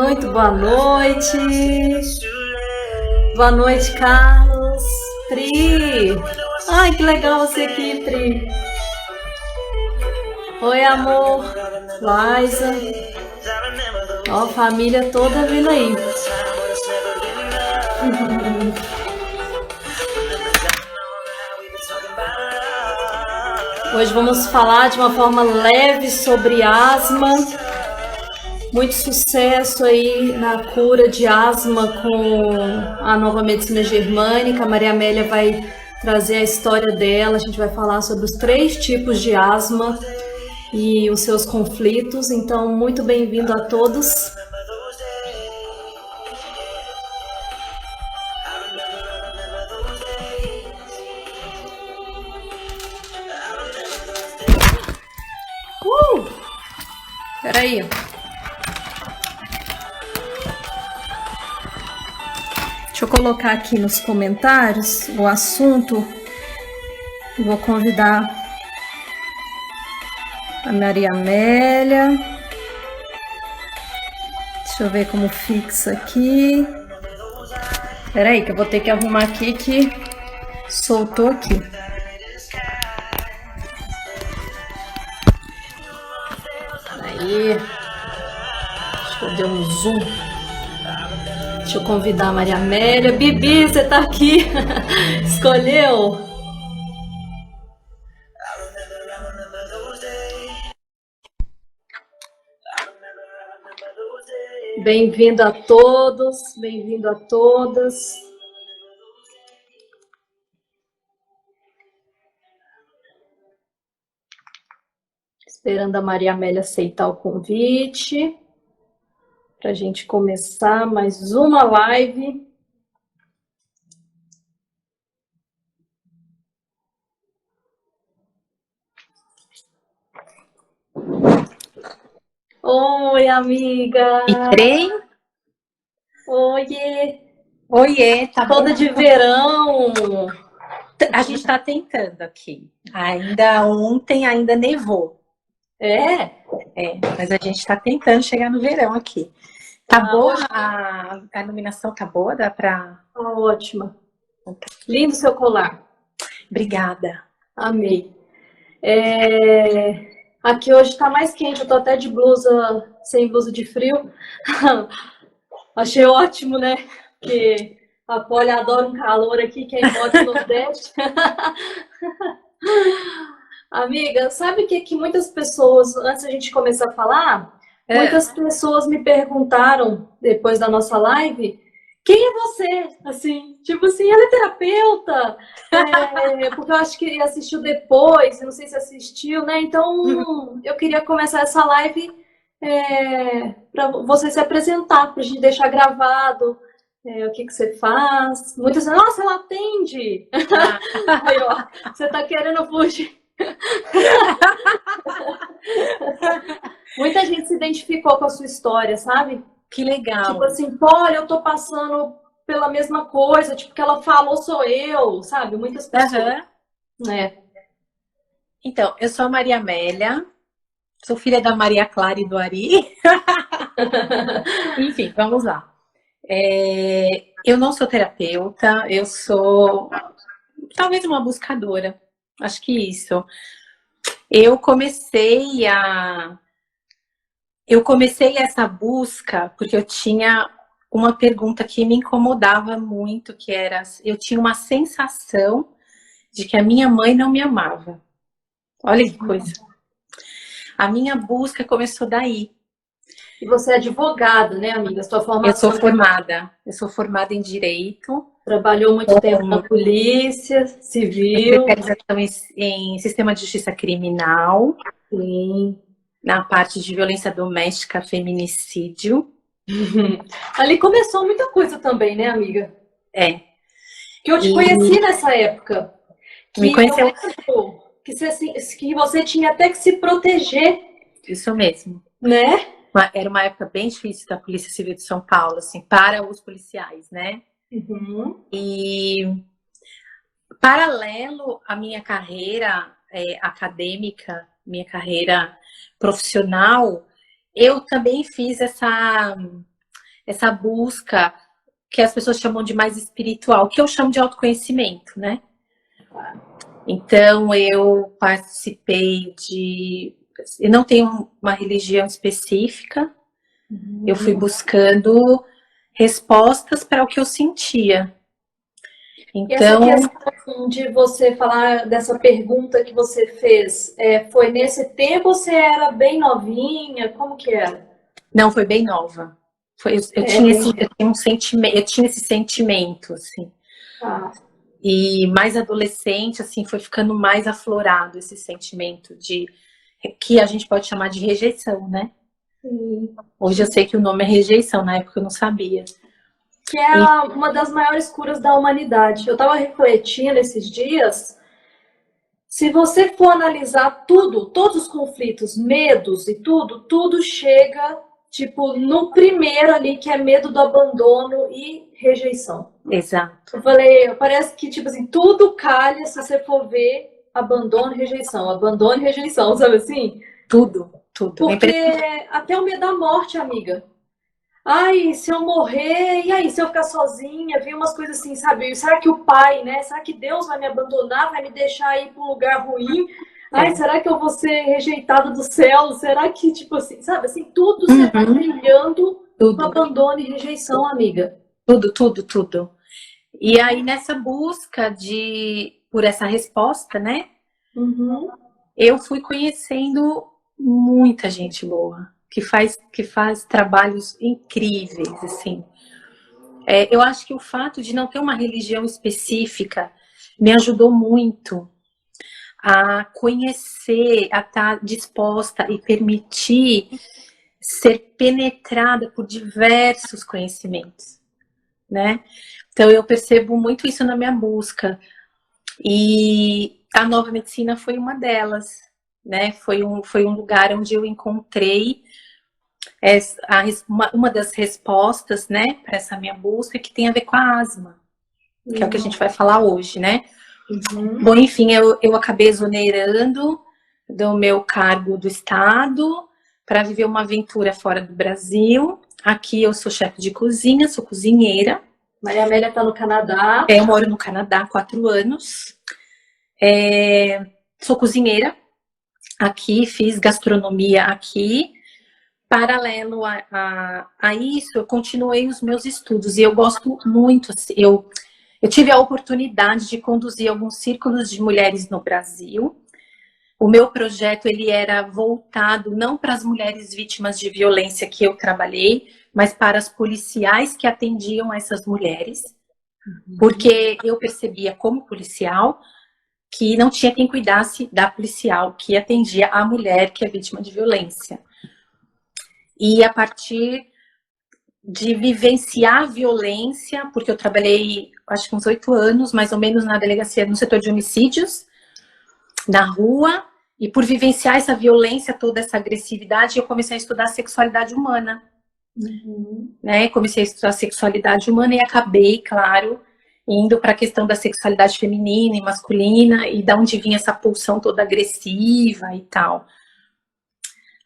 Muito boa noite. Boa noite, Carlos. Pri. Ai, que legal você aqui, Pri. Oi, amor. Liza. Ó, a família toda vindo aí. Hoje vamos falar de uma forma leve sobre asma. Muito sucesso aí na cura de asma com a nova medicina germânica. A Maria Amélia vai trazer a história dela. A gente vai falar sobre os 3 tipos de asma e os seus conflitos. Então, muito bem-vindo a todos. Peraí. Deixa eu colocar aqui nos comentários o assunto. Vou convidar a Maria Amélia. Deixa eu ver como fixa aqui. Peraí, que eu vou ter que arrumar aqui que soltou aqui. Aí. Deixa eu dar um zoom. Deixa eu convidar a Maria Amélia. Bibi, você tá aqui? Escolheu? Bem-vindo a todos, bem-vindo a todas. Esperando a Maria Amélia aceitar o convite. Para a gente começar mais uma live. Oi, amiga! Entrei? Oiê! Oiê, tá toda de verão! A gente tá tentando aqui. Ainda ontem nevou. É, mas a gente tá tentando chegar no verão aqui. Tá boa? A iluminação tá boa? Dá pra... Ótima. Lindo seu colar. Obrigada. Amei. Aqui hoje tá mais quente, eu tô até de blusa, sem blusa de frio. Achei ótimo, né? Porque a Polly adora um calor aqui, que é embora do Nordeste. Amiga, sabe o que muitas pessoas, antes da gente começar a falar, muitas pessoas me perguntaram, depois da nossa live, quem é você? Assim, tipo assim, ela é terapeuta? Porque eu acho que assistiu depois, não sei se assistiu, né? Então, eu queria começar essa live para você se apresentar, para a gente deixar gravado o que você faz. Muitas dizem, nossa, ela atende! Aí, ó, você tá querendo fugir. Muita gente se identificou com a sua história, sabe? Que legal. Tipo assim, olha, eu tô passando pela mesma coisa, tipo, que ela falou sou eu, sabe? Muitas pessoas. Então, eu sou a Maria Amélia, sou filha da Maria Clara e do Ari. Enfim, vamos lá. Eu não sou terapeuta, eu sou talvez uma buscadora. Acho que isso. Eu comecei essa busca porque eu tinha uma pergunta que me incomodava muito, que era, eu tinha uma sensação de que a minha mãe não me amava. Olha que coisa. A minha busca começou daí. E você é advogada, né, amiga? Sua formação... Eu sou formada em Direito. Trabalhou muito tempo na Polícia Civil. Especialização em Sistema de Justiça Criminal. Sim. Na parte de violência doméstica, feminicídio. Ali começou muita coisa também, né, amiga? Que eu te conheci nessa época. Me conheceu? Que você tinha até que se proteger. Isso mesmo. Né? Era uma época bem difícil da Polícia Civil de São Paulo, assim, para os policiais, né? Uhum. E paralelo à minha carreira acadêmica, minha carreira profissional, eu também fiz essa busca que as pessoas chamam de mais espiritual, que eu chamo de autoconhecimento, né? Então, eu participei de... Eu não tenho uma religião específica, eu fui buscando respostas para o que eu sentia. Essa Então, questão de você falar dessa pergunta que você fez, foi nesse tempo ou você era bem novinha? Como que era? não, foi bem nova. Eu tinha eu tinha esse sentimento, assim. Ah, E mais adolescente, assim, foi ficando mais aflorado esse sentimento de que a gente pode chamar de rejeição, né? sim. Hoje eu sei que o nome é rejeição, na época eu não sabia. Que é E, uma das maiores curas da humanidade. Eu estava refletindo esses dias. Se você for analisar tudo, todos os conflitos, medos e tudo, tudo chega, tipo, no primeiro ali, que é medo do abandono e rejeição. exato. Eu falei, parece que, tipo assim, tudo calha se você for ver abandono e rejeição, sabe assim? Tudo, tudo. Porque até o medo da morte, amiga. Ai, se eu morrer, e aí, se eu ficar sozinha, vi umas coisas assim, sabe? Será que o pai, né? Será que Deus vai me abandonar, vai me deixar ir para um lugar ruim? Ai, será que eu vou ser rejeitada do céu? Será que, tipo assim, sabe? Assim, tudo você vai brilhando com Tudo, abandono e rejeição, amiga. tudo, tudo, tudo. E aí, nessa busca por essa resposta, né? Uhum. Eu fui conhecendo muita gente boa, que faz trabalhos incríveis, assim. Eu acho que o fato de não ter uma religião específica me ajudou muito a conhecer, a estar disposta e permitir ser penetrada por diversos conhecimentos, né? Então eu percebo muito isso na minha busca. E a nova medicina foi uma delas, né? Foi um lugar onde eu encontrei uma das respostas, né, para essa minha busca que tem a ver com a asma, que é o que a gente vai falar hoje, né? Uhum. Bom, enfim, eu acabei exonerando do meu cargo do Estado para viver uma aventura fora do Brasil. Aqui eu sou chefe de cozinha, sou cozinheira. Maria Amélia está no Canadá. Eu moro no Canadá há 4 anos. Sou cozinheira aqui, fiz gastronomia aqui. Paralelo a isso, eu continuei os meus estudos e eu gosto muito. Assim, eu tive a oportunidade de conduzir alguns círculos de mulheres no Brasil. O meu projeto ele era voltado não para as mulheres vítimas de violência que eu trabalhei, mas para as policiais que atendiam essas mulheres, porque eu percebia como policial que não tinha quem cuidasse da policial que atendia a mulher que é vítima de violência. E a partir de vivenciar a violência, porque eu trabalhei, acho que uns 8 anos, mais ou menos, na delegacia, no setor de homicídios, na rua, e por vivenciar essa violência, toda essa agressividade, eu comecei a estudar sexualidade humana. Né? Comecei a estudar sexualidade humana e acabei, claro, indo para a questão da sexualidade feminina e masculina, e da onde vinha essa pulsão toda agressiva e tal.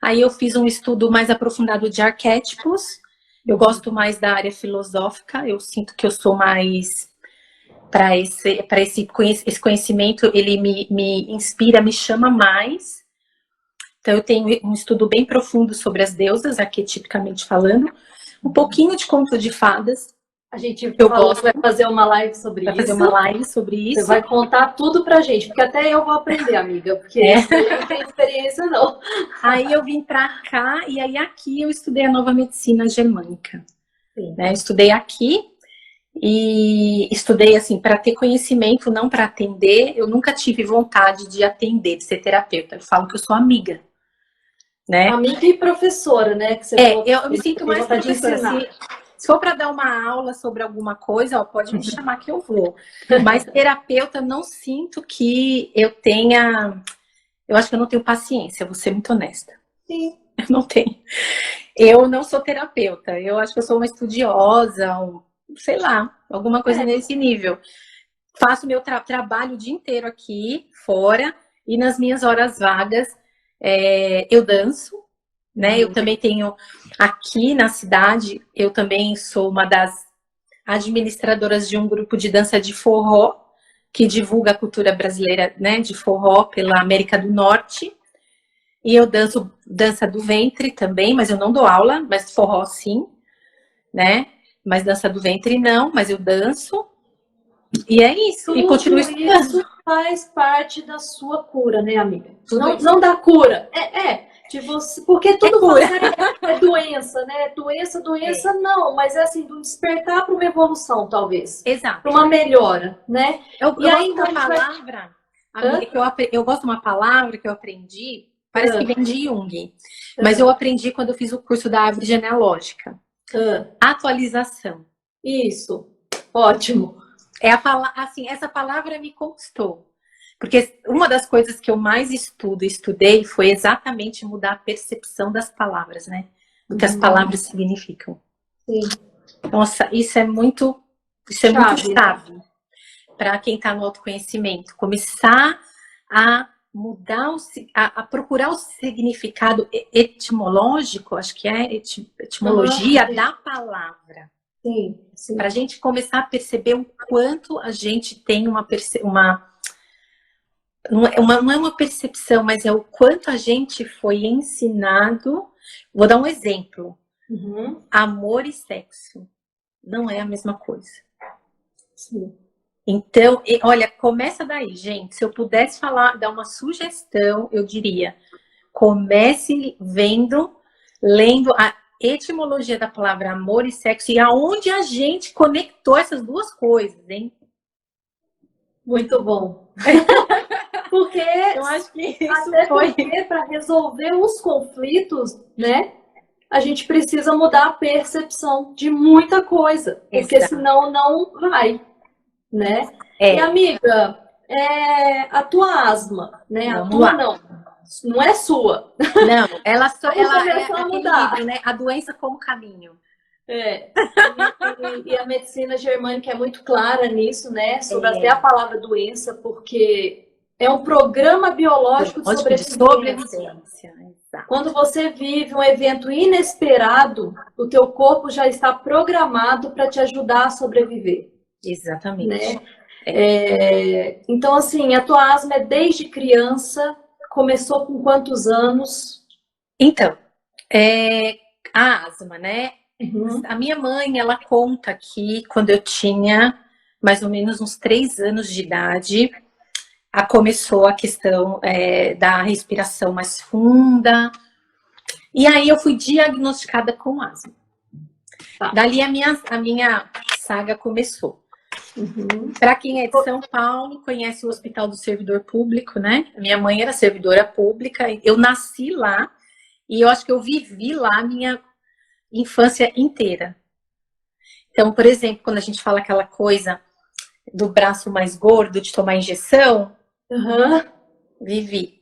Aí eu fiz um estudo mais aprofundado de arquétipos. Eu gosto mais da área filosófica, eu sinto que eu sou mais para esse conhecimento, ele me inspira, me chama mais. Então eu tenho um estudo bem profundo sobre as deusas, arquetipicamente falando, um pouquinho de conto de fadas. A gente falou que vai fazer uma live sobre isso. Vai fazer uma live sobre isso. Você vai contar tudo pra gente, porque até eu vou aprender, amiga, porque eu não tenho experiência, não. Aí eu vim pra cá, e aí aqui eu estudei a nova medicina germânica. Né? Estudei aqui, e estudei assim, para ter conhecimento, não para atender. Eu nunca tive vontade de atender, de ser terapeuta. Eu falo que eu sou amiga. Né? Amiga e professora, né? Que você eu me sinto mais professora. Se for para dar uma aula sobre alguma coisa, ó, pode me chamar que eu vou. Mas terapeuta, não sinto que eu tenha... Eu acho que eu não tenho paciência, vou ser muito honesta. Sim. Eu não tenho. Eu não sou terapeuta. Eu acho que eu sou uma estudiosa, sei lá, alguma coisa nesse nível. Faço meu trabalho o dia inteiro aqui, fora, e nas minhas horas vagas eu danço, né? Eu também tenho, aqui na cidade, eu também sou uma das administradoras de um grupo de dança de forró, que divulga a cultura brasileira, né, de forró pela América do Norte. E eu danço dança do ventre também, mas eu não dou aula, mas forró sim, né? Mas dança do ventre não, mas eu danço. E é isso. E continuo estudando. Isso faz parte da sua cura, né, amiga? Tudo Não da cura. De você, porque tudo cura. é doença, né? Doença não, mas é assim, do despertar para uma evolução, talvez. Exato. Para uma melhora, né? Eu gosto de uma palavra, amiga, eu gosto de uma palavra que eu aprendi, parece que vem de Jung, mas eu aprendi quando eu fiz o curso da árvore genealógica. Atualização. Isso, ótimo. Assim, essa palavra me conquistou. Porque uma das coisas que eu mais estudei foi exatamente mudar a percepção das palavras, né? Do que as palavras significam. Sim. Nossa, isso é muito chave para quem está no autoconhecimento. Começar a mudar, a procurar o significado etimológico, acho que é etimologia da palavra. Sim, sim. Para a gente começar a perceber o quanto a gente tem não é uma percepção, mas é o quanto a gente foi ensinado. Vou dar um exemplo. Amor e sexo não é a mesma coisa. Sim. Então, olha, começa daí, gente. Se eu pudesse dar uma sugestão, eu diria: comece lendo a etimologia da palavra amor e sexo e aonde a gente conectou essas duas coisas, hein? Muito bom. Porque eu acho que isso até porque para resolver os conflitos, né, a gente precisa mudar a percepção de muita coisa, porque senão não vai, né? E amiga, a tua asma, né? A tua não é sua. Não, ela começou a mudar, livro, né? A doença como caminho. E a medicina germânica é muito clara nisso, né? Sobre até a palavra doença, porque é um programa biológico de sobrevivência. Quando você vive um evento inesperado, o teu corpo já está programado para te ajudar a sobreviver. Exatamente. Né? Então, assim, a tua asma é desde criança, começou com quantos anos? Então, a asma, né? A minha mãe, ela conta que quando eu tinha mais ou menos uns 3 anos de idade, começou a questão da respiração mais funda. E aí eu fui diagnosticada com asma. Dali a minha saga começou. Para quem é de São Paulo, conhece o Hospital do Servidor Público, né? Minha mãe era servidora pública, eu nasci lá e eu acho que eu vivi lá a minha infância inteira. Então, por exemplo, quando a gente fala aquela coisa do braço mais gordo, de tomar injeção, vivi.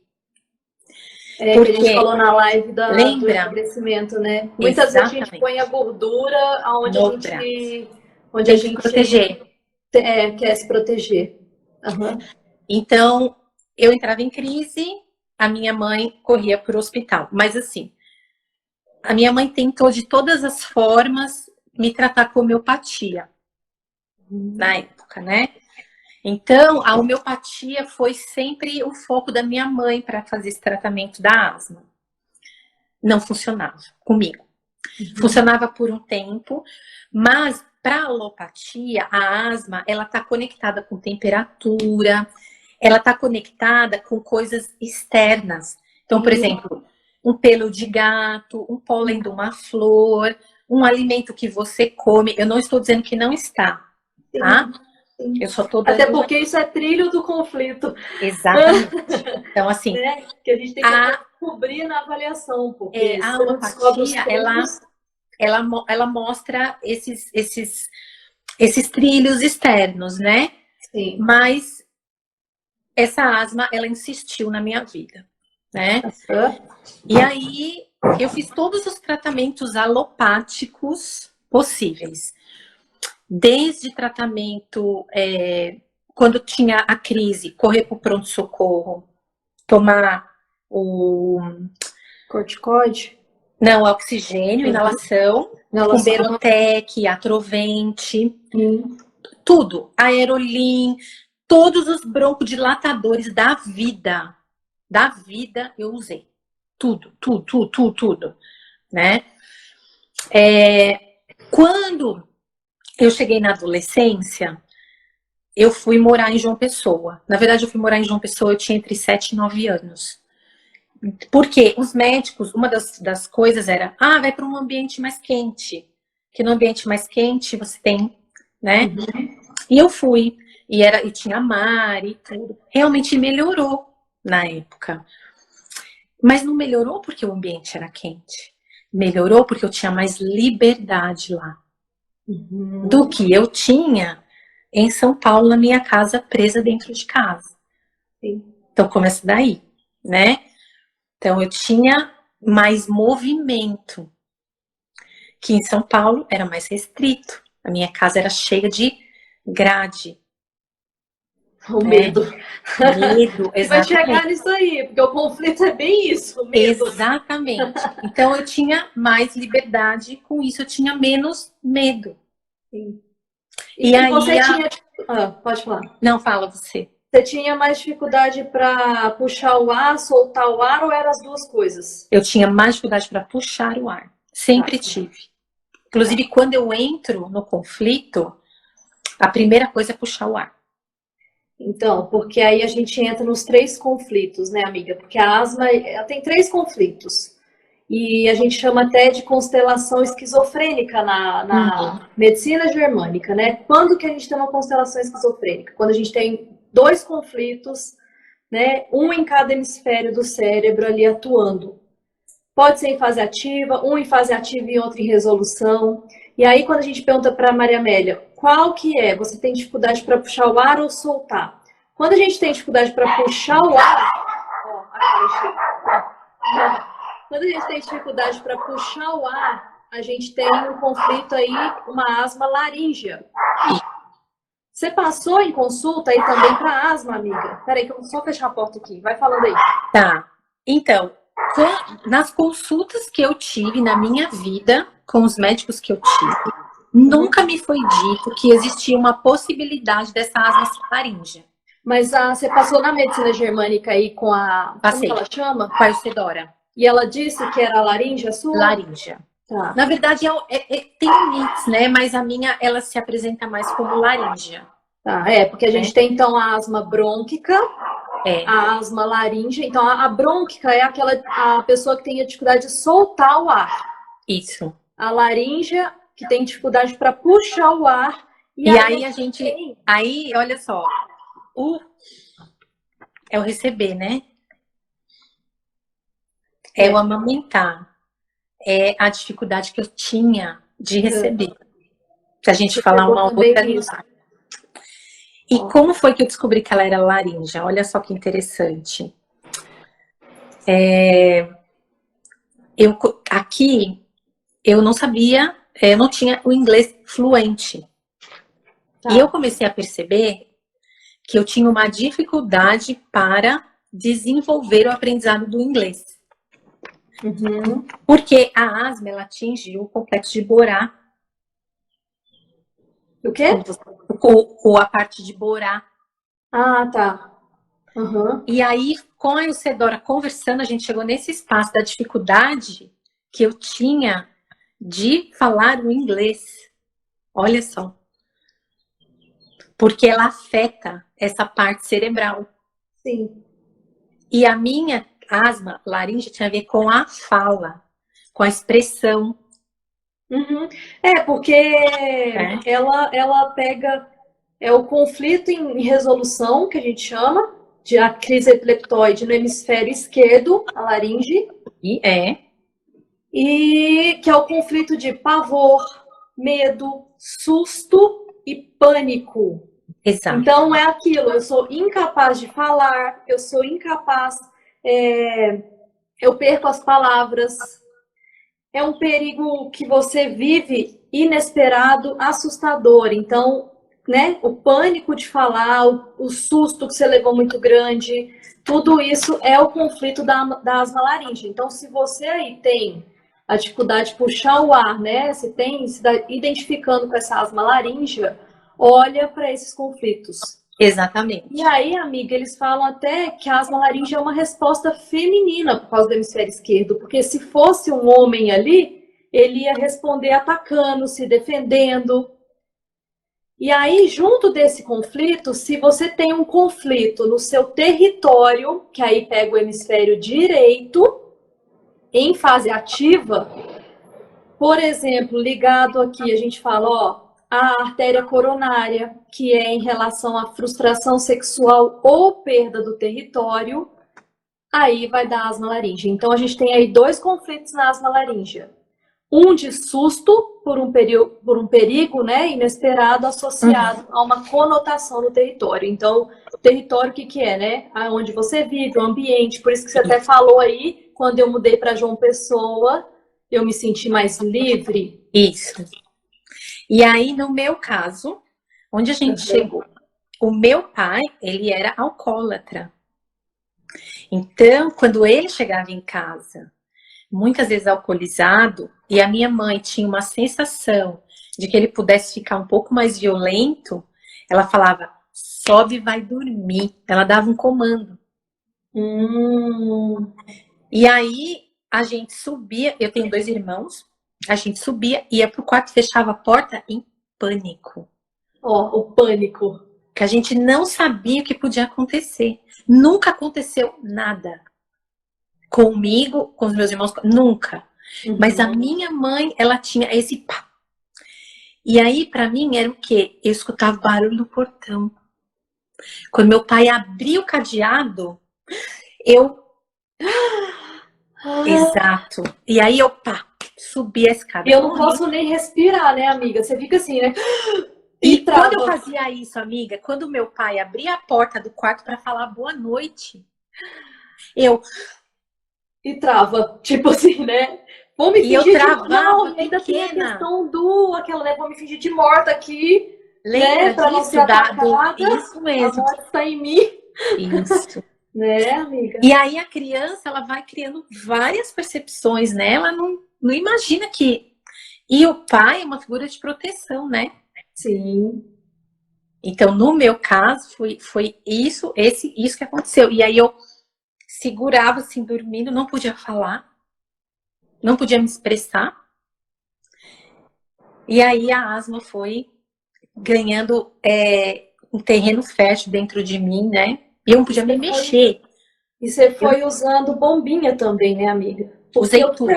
Porque a gente falou na live do emagrecimento, né? Muitas vezes a gente põe a gordura onde a gente proteger. Quer se proteger. Então, eu entrava em crise, a minha mãe corria para o hospital. Mas assim, a minha mãe tentou de todas as formas me tratar com homeopatia. Na época, né? Então, a homeopatia foi sempre o foco da minha mãe para fazer esse tratamento da asma. Não funcionava comigo. Funcionava por um tempo, mas para a alopatia, a asma, ela está conectada com temperatura, ela está conectada com coisas externas. Então, por exemplo, um pelo de gato, um pólen de uma flor, um alimento que você come. Eu não estou dizendo que não está, tá? Eu só tô dando... Até porque isso é trilho do conflito. Exatamente. Então, assim... Que a gente tem que descobrir na avaliação. Porque a alopatia, ela mostra esses trilhos externos, né? Sim. Mas essa asma, ela insistiu na minha vida, né? E aí, eu fiz todos os tratamentos alopáticos possíveis. Desde tratamento, quando tinha a crise, correr para o pronto-socorro, tomar o... corticoide? Não, oxigênio, inalação, com Inalação. Berotec, Atrovente, Hum. tudo. Aerolim, todos os broncodilatadores da vida. Da vida eu usei. Tudo, tudo, tudo, tudo, tudo. Né? Quando eu cheguei na adolescência, eu fui morar em João Pessoa. Na verdade, eu fui morar em João Pessoa, eu tinha entre 7 e 9 anos. Porque os médicos, uma das coisas era, vai para um ambiente mais quente. Que no ambiente mais quente você tem, né? Uhum. E eu fui, e tinha mar e tudo. Realmente melhorou na época. Mas não melhorou porque o ambiente era quente. Melhorou porque eu tinha mais liberdade lá. Uhum. Do que eu tinha em São Paulo, na minha casa, presa dentro de casa. Sim. Então começa daí, né? Então eu tinha mais movimento, que em São Paulo era mais restrito. A minha casa era cheia de grade. O medo. Medo, Vai chegar exatamente. nisso aí, porque o conflito é bem isso, o medo. Exatamente. Então eu tinha mais liberdade, com isso eu tinha menos medo. Sim. E aí você tinha. Pode falar. Não, fala você. Você tinha mais dificuldade para puxar o ar, soltar o ar, ou eram as duas coisas? Eu tinha mais dificuldade para puxar o ar. Sempre tive. Inclusive, quando eu entro no conflito, a primeira coisa é puxar o ar. Então, porque aí a gente entra nos 3 conflitos, né, amiga? Porque a asma ela tem 3 conflitos. E a gente chama até de constelação esquizofrênica na medicina germânica, né? Quando que a gente tem uma constelação esquizofrênica? Quando a gente tem 2 conflitos, né? Um em cada hemisfério do cérebro ali atuando. Pode ser em fase ativa, um em fase ativa e outro em resolução. E aí, quando a gente pergunta para a Maria Amélia, qual que é? Você tem dificuldade para puxar o ar ou soltar? Quando a gente tem dificuldade para puxar o ar, quando a gente tem dificuldade para puxar o ar, a gente tem um conflito aí, uma asma laríngea. Você passou em consulta aí também para asma, amiga? Peraí, que eu vou só fechar a porta aqui. Vai falando aí. Tá. Então, nas consultas que eu tive na minha vida, com os médicos que eu tive, nunca me foi dito que existia uma possibilidade dessa asma laríngea. Mas você passou na medicina germânica aí com a... Passei. Como ela chama? Com a Eudora. E ela disse que era laríngea sua? Laríngea. Tá. Na verdade, tem um mix, né? Mas a minha, ela se apresenta mais como laríngea. Tá, porque a gente tem, então, a asma brônquica, a asma laríngea. Então, a brônquica é a pessoa que tem a dificuldade de soltar o ar. Isso. A laríngea, que tem dificuldade para puxar o ar. E aí a gente... Aí, olha só. É o receber, né? É o amamentar. É a dificuldade que eu tinha de receber. Se a gente falar uma outra linguagem. E como foi que eu descobri que ela era laríngea? Olha só que interessante. Aqui, eu não sabia, eu não tinha o inglês fluente. Tá. E eu comecei a perceber que eu tinha uma dificuldade para desenvolver o aprendizado do inglês. Uhum. Porque a asma, ela atinge o complexo de Borá. O quê? A parte de Borá. Ah, tá. Uhum. E aí, com a Eudora conversando, a gente chegou nesse espaço da dificuldade que eu tinha de falar o inglês. Olha só. Porque ela afeta essa parte cerebral. Sim. E a minha asma laríngea tinha a ver com a fala, com a expressão. Uhum. Porque ela pega o conflito em resolução, que a gente chama, de a crise epileptoide no hemisfério esquerdo, a laringe. E que é o conflito de pavor, medo, susto e pânico. Exato. Então é aquilo, eu sou incapaz de falar, eu sou incapaz, eu perco as palavras. É um perigo que você vive inesperado, assustador. Então, né, o pânico de falar, o susto que você levou muito grande, tudo isso é o conflito da asma laríngea. Então, se você aí tem a dificuldade de puxar o ar, né? Se está identificando com essa asma laríngea, olha para esses conflitos. Exatamente. E aí, amiga, eles falam até que a asma laríngea é uma resposta feminina por causa do hemisfério esquerdo, porque se fosse um homem ali, ele ia responder atacando, se defendendo. E aí, junto desse conflito, se você tem um conflito no seu território, que aí pega o hemisfério direito, em fase ativa, por exemplo, ligado aqui, a gente fala, ó, a artéria coronária, que é em relação à frustração sexual ou perda do território, aí vai dar asma laríngea. Então, a gente tem aí 2 conflitos na asma laríngea. Um de susto por um perigo, né, inesperado associado a uma conotação no território. Então, o território, o que é, né? Onde você vive, o ambiente. Por isso que você até falou aí, quando eu mudei para João Pessoa, eu me senti mais livre. Isso. E aí, no meu caso, onde a gente chegou, o meu pai, ele era alcoólatra. Então, quando ele chegava em casa, muitas vezes alcoolizado, e a minha mãe tinha uma sensação de que ele pudesse ficar um pouco mais violento, ela falava, sobe e vai dormir. Ela dava um comando. E aí, a gente subia, eu tenho 2 irmãos, a gente subia, ia pro quarto, fechava a porta em pânico. Ó, o pânico. Que a gente não sabia o que podia acontecer. Nunca aconteceu nada. Comigo, com os meus irmãos, nunca. Mas a minha mãe, ela tinha esse pá. E aí, pra mim, era o quê? Eu escutava o barulho do portão. Quando meu pai abria o cadeado, eu... Exato. E aí eu, pá, subi a escada. E eu não posso nem respirar, né, amiga? Você fica assim, né? E quando eu fazia isso, amiga, quando meu pai abria a porta do quarto pra falar boa noite, eu... E trava, tipo assim, né? Vou me fingir eu travava, de... Não, ainda pequena. tem a questão do... Aquela, né? Vou me fingir de morta aqui. Lembra né? Pra não disso? ser atacada. Isso mesmo. A morte está em mim. Isso. Né, amiga? E aí a criança, ela vai criando várias percepções, né? Ela não imagina que... E o pai é uma figura de proteção, né? Sim. Então, no meu caso, foi isso que aconteceu. E aí eu segurava, assim, dormindo, não podia falar, não podia me expressar. E aí a asma foi ganhando um terreno fértil dentro de mim, né? E eu não podia me mexer. E você foi usando bombinha também, né, amiga? Usei tudo.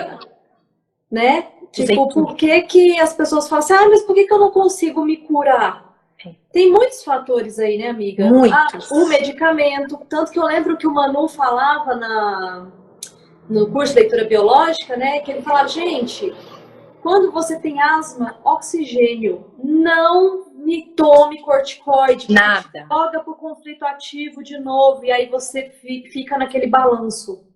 Né? Tipo, por que as pessoas falam assim, mas por que eu não consigo me curar? Tem muitos fatores aí, né, amiga? Muitos. O medicamento, tanto que eu lembro que o Manu falava no curso de leitura biológica, né, que ele falava, gente, quando você tem asma, oxigênio, não me tome corticoide. Nada. Joga pro conflito ativo de novo, e aí você fica naquele balanço.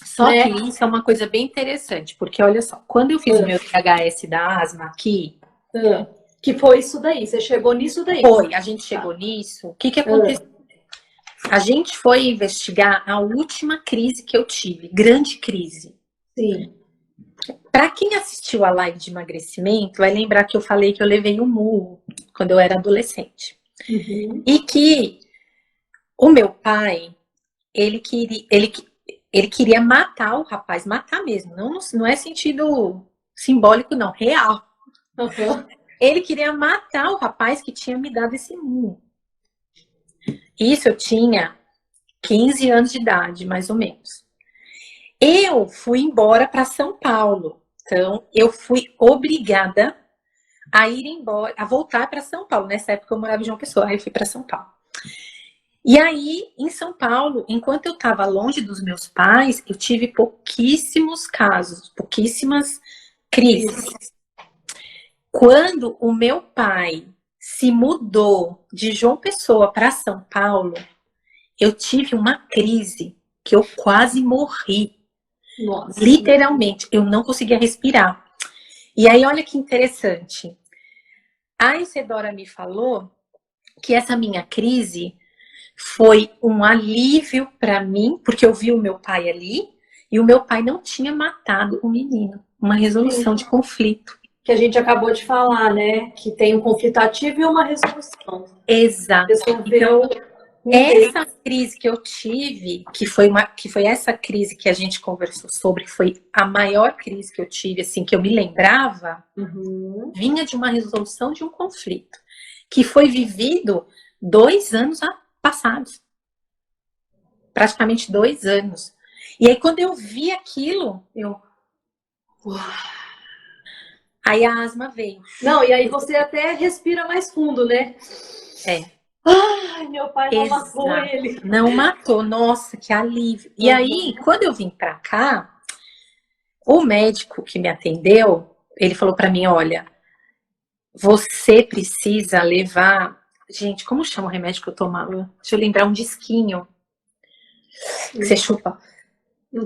Só que isso é uma coisa bem interessante, porque olha só, quando eu fiz o meu THS da asma aqui... Que foi isso daí, você chegou nisso daí. Foi, a gente chegou nisso. O que aconteceu? A gente foi investigar a última crise que eu tive, grande crise. Sim. Para quem assistiu a live de emagrecimento, vai lembrar que eu falei que eu levei um murro quando eu era adolescente. E que o meu pai, ele queria matar o rapaz, matar mesmo, não é sentido simbólico não, real. Ele queria matar o rapaz que tinha me dado esse murro. Isso eu tinha 15 anos de idade, mais ou menos. Eu fui embora para São Paulo. Então, eu fui obrigada a ir embora, a voltar para São Paulo. Nessa época eu morava em João Pessoa, aí eu fui para São Paulo. E aí, em São Paulo, enquanto eu estava longe dos meus pais, eu tive pouquíssimos casos, pouquíssimas crises. Quando o meu pai se mudou de João Pessoa para São Paulo, eu tive uma crise que eu quase morri. Nossa. Literalmente, eu não conseguia respirar. E aí, olha que interessante. A Isadora me falou que essa minha crise foi um alívio para mim, porque eu vi o meu pai ali, e o meu pai não tinha matado o menino. uma resolução de conflito. Que a gente acabou de falar, né? Que tem um conflito ativo e uma resolução. Exato. Resolveu Essa crise que eu tive, que foi essa crise que a gente conversou sobre, que foi a maior crise que eu tive, assim, que eu me lembrava, vinha de uma resolução de um conflito, que foi vivido 2 anos passados. Praticamente 2 anos. E aí, quando eu vi aquilo, aí a asma veio. Não, e aí você até respira mais fundo, né? Ai, meu pai não matou ele. Não matou, nossa, que alívio. E aí, quando eu vim pra cá, o médico que me atendeu, ele falou pra mim, olha, você precisa levar... Gente, como chama o remédio que eu tomava? Deixa eu lembrar, um disquinho que você chupa.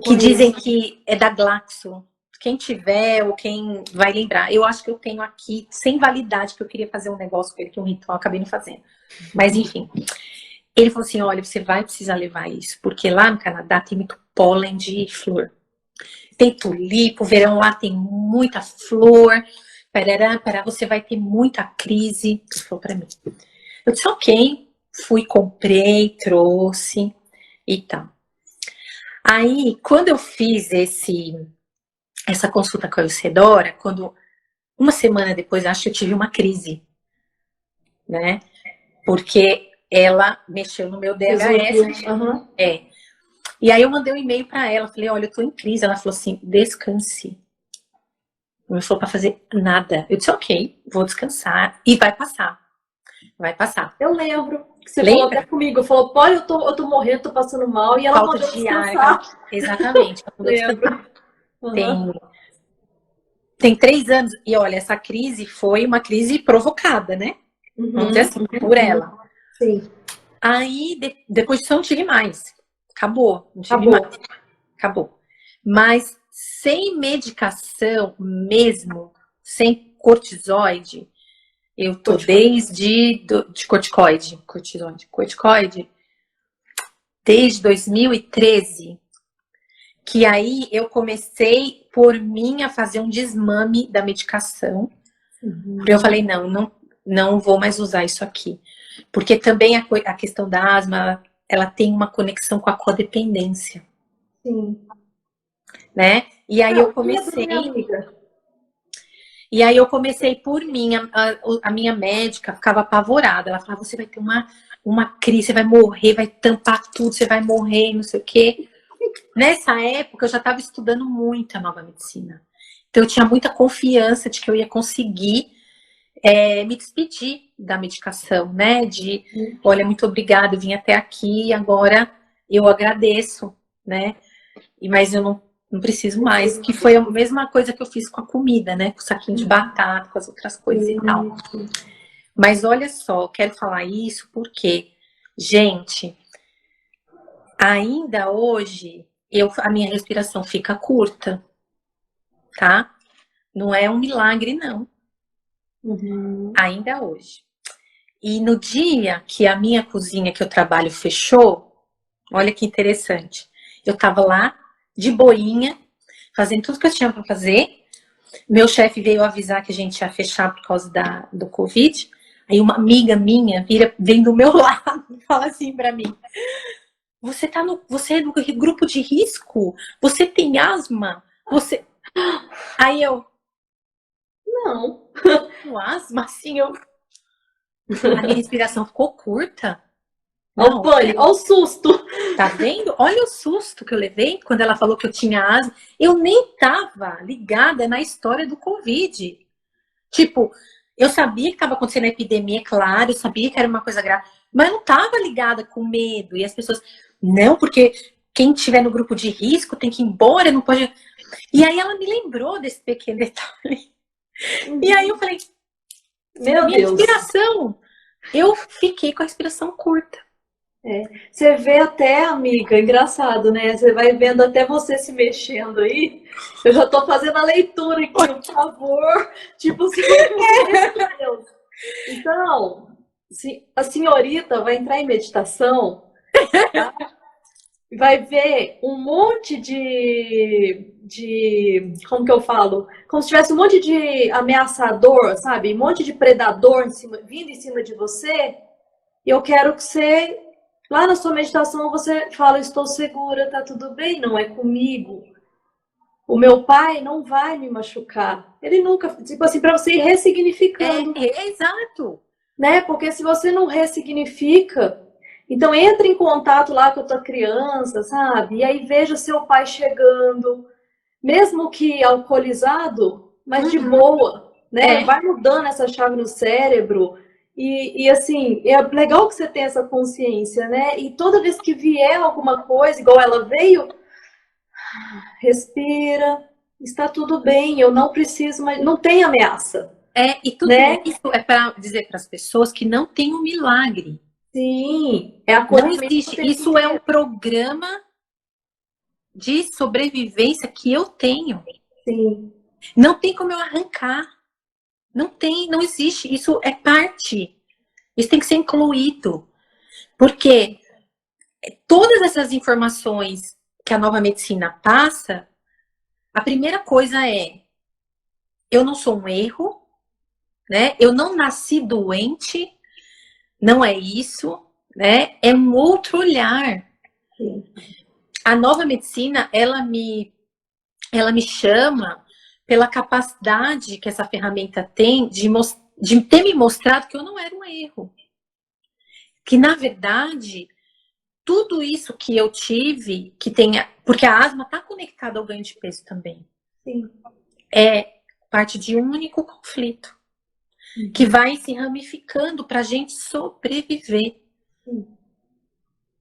Que dizem que é da Glaxo. Quem tiver ou quem vai lembrar. Eu acho que eu tenho aqui, sem validade, que eu queria fazer um negócio com ele, que é um ritual, acabei não fazendo. Mas enfim. Ele falou assim, olha, você vai precisar levar isso, porque lá no Canadá tem muito pólen de flor. Tem tulipa, o verão lá tem muita flor. Você vai ter muita crise. Ele falou pra mim. Eu disse, ok. Fui, comprei, trouxe e tal. Aí, quando eu fiz essa consulta com a Eudora, uma semana depois, acho que eu tive uma crise, né? Porque ela mexeu no meu DHS. E aí eu mandei um e-mail para ela, falei, olha, eu tô em crise. Ela falou assim, descanse. Não falou para fazer nada. Eu disse, ok, vou descansar. E vai passar. Vai passar. Eu lembro que você falou até comigo. Falou, pô, eu tô morrendo, tô passando mal. E ela mandou descansar. Exatamente. Lembro. Tem 3 anos. E olha, essa crise foi uma crise provocada, né? Vamos dizer assim, por ela. Sim. Aí, depois disso, eu não tive mais. Acabou. Não tive mais. Acabou. Mas sem medicação mesmo, sem cortisoide, eu tô desde corticoide, desde 2013, que aí eu comecei por mim a fazer um desmame da medicação. Porque eu falei, não vou mais usar isso aqui. Porque também a questão da asma, ela tem uma conexão com a codependência. Sim. Né? E aí eu comecei... E aí eu comecei por mim, a minha médica ficava apavorada. Ela falava, você vai ter uma crise, você vai morrer, vai tampar tudo, você vai morrer, não sei o quê. Nessa época eu já estava estudando muito a nova medicina. Então eu tinha muita confiança de que eu ia conseguir me despedir da medicação, né? Olha, muito obrigada, eu vim até aqui, agora eu agradeço, né? Mas eu não preciso mais, que foi a mesma coisa que eu fiz com a comida, né? Com o saquinho de batata, com as outras coisas e tal. Mas olha só, eu quero falar isso porque, gente, ainda hoje, a minha respiração fica curta, tá? Não é um milagre, não. Ainda hoje. E no dia que a minha cozinha que eu trabalho fechou, olha que interessante. Eu tava lá, de boinha, fazendo tudo que eu tinha para fazer. Meu chefe veio avisar que a gente ia fechar por causa do Covid. Aí uma amiga minha vem do meu lado e fala assim para mim: você é no grupo de risco? Você tem asma? Aí eu... Não. Com asma? Assim, a minha respiração ficou curta. Olha o pânico, olha o susto. Tá vendo? Olha o susto que eu levei quando ela falou que eu tinha asma. Eu nem tava ligada na história do Covid. Tipo, eu sabia que estava acontecendo a epidemia, claro, eu sabia que era uma coisa grave, mas eu não tava ligada com medo. E as pessoas, não, porque quem estiver no grupo de risco tem que ir embora, não pode... E aí ela me lembrou desse pequeno detalhe. E aí eu falei, minha respiração, eu fiquei com a respiração curta. Você vê até, amiga, engraçado, né? Você vai vendo até você se mexendo aí. Eu já tô fazendo a leitura aqui, por favor. Tipo assim, meu Deus. Então, a senhorita vai entrar em meditação, tá? vai ver um monte como que eu falo? Como se tivesse um monte de ameaçador, sabe? Um monte de predador vindo em cima de você. E eu quero que você, lá na sua meditação, você fala, estou segura, tá tudo bem, não é comigo. O meu pai não vai me machucar. Ele nunca, tipo assim, para você ir ressignificando, Exato. né? Porque se você não ressignifica, então entra em contato lá com a tua criança, sabe? E aí veja seu pai chegando, mesmo que alcoolizado, mas de boa, né? Vai mudando essa chave no cérebro. E assim, é legal que você tenha essa consciência, né? E toda vez que vier alguma coisa, igual ela veio, respira, está tudo bem, eu não preciso, mas não tem ameaça, E tudo né? isso é para dizer para as pessoas que não tem um milagre. Sim, é Não acolhimento o existe. tempo Isso é um inteiro. programa de sobrevivência que eu tenho. Sim, Não tem como eu arrancar. Não tem, não existe. Isso é parte. Isso tem que ser incluído. Porque todas essas informações que a nova medicina passa, a primeira coisa é: eu não sou um erro, né? Eu não nasci doente, não é isso, né? É um outro olhar. sim. A nova medicina, ela me chama pela capacidade que essa ferramenta tem de ter me mostrado que eu não era um erro. Que, na verdade, tudo isso que eu tive, que tenha. Porque a asma está conectada ao ganho de peso também. Sim. É parte de um único conflito que vai se ramificando para a gente sobreviver,